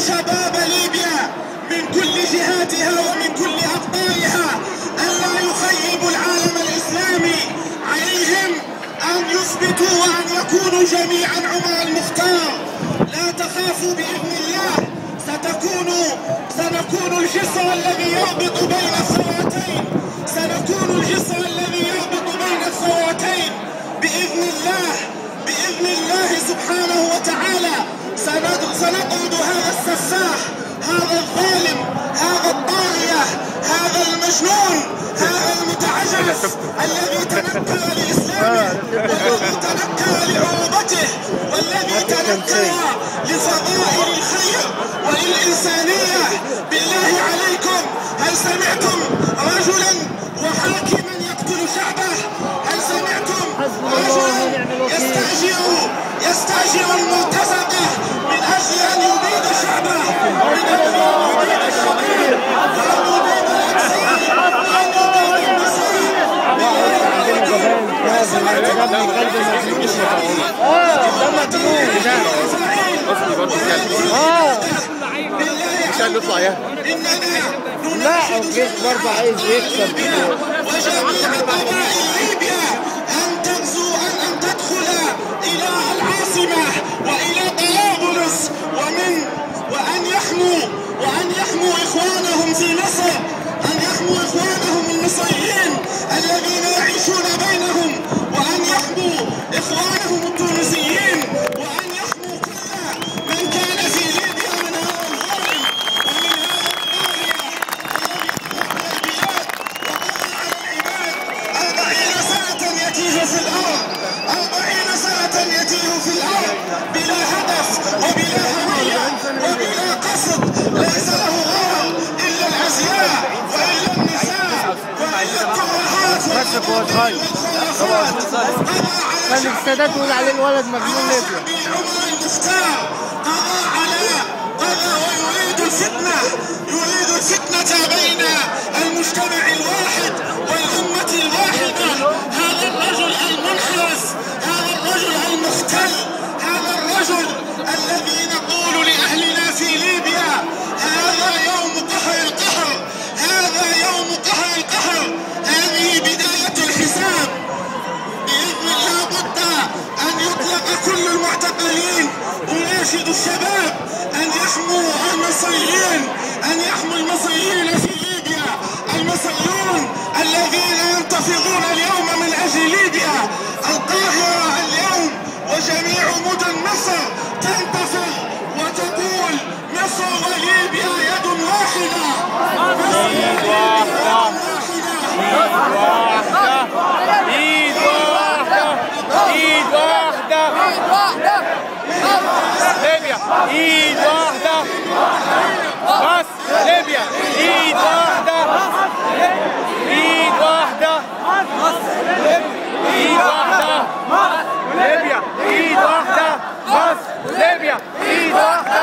شباب ليبيا من كل جهاتها ومن كل أقطارها ألا يخيبوا العالم الإسلامي. عليهم أن يثبتوا وأن يكونوا جميعا عمر المختار. لا تخافوا بإذن الله، سنكون الجسر الذي يربط بين الثورتين، سنكون الجسر الذي يربط بين الثورتين بإذن الله، بإذن الله سبحانه وتعالى. سنطرد هذا السفاح، هذا الظالم، هذا الطاغية، هذا المجنون، هذا المتعجرف الذي تنكر لإسلامه، والذي تنكر لعروبته، والذي تنكر لفضائل الخير وللإنسانية. بالله عليكم، هل سمعتم رجلا وحاكما يقتل شعبه؟ هل سمعتم رجلا يستأجر المرتزقة من أجل أن يبيد شعبه، من أجل أن يبيد الشباب، وأن يبيد الأجساد، وأن يبيد النساء؟ عشان نطلع يا لا الجيش برضه عايز يكسب. وجميع قبائل ليبيا أن تغزو، أن تدخل إلى العاصمة وإلى طرابلس، وأن يحموا إخوانهم في مصر، أن يحموا إخوانهم المصريين الذين يعيشون بينهم، وأن يحموا إخوانهم التونسيين، وأن يحموا كل من كان في ليبيا من هذا الظالم ومن هذا الطاغية الذي طغى على العباد. 40 سنة يتيه في الأرض، 40 سنة يتيه في الأرض بلا هدف وبلا هوية وبلا قصد، ليس له غرض إلا الأزياء وإلا النساء وإلا الترهات والخرافات. كان السادات يقول عليه الولد مجنون ليبيا. عمر المختار قضى ويريد الفتنة بين المجتمع الواحد والأمة الواحدة. هذا الرجل المنحرف، هذا الرجل المختل، هذا الرجل الذي نقول لأهلنا في ليبيا هذا يوم قهر القهر، هذا يوم قهر القهر، هذه بداية الحساب. بإذن الله بد أن يطلق كل المعتقلين. أناشد الشباب أن يحموا المصريين، أن يحموا المصريين في ليبيا، المصريون الذين ينتفضون اليوم من أجل ليبيا. القاهرة اليوم وجميع مدن مصر تنتفض وتقول مصر وليبيا يد واحدة، مصر وليبيا يد واحدة. ايد واحدة، ايد واحدة، ليبيا ايد واحدة، مصر ليبيا ايد واحدة، ايد واحدة، ايد واحدة، ليبيا ايد واحدة، مصر ليبيا ايد واحدة.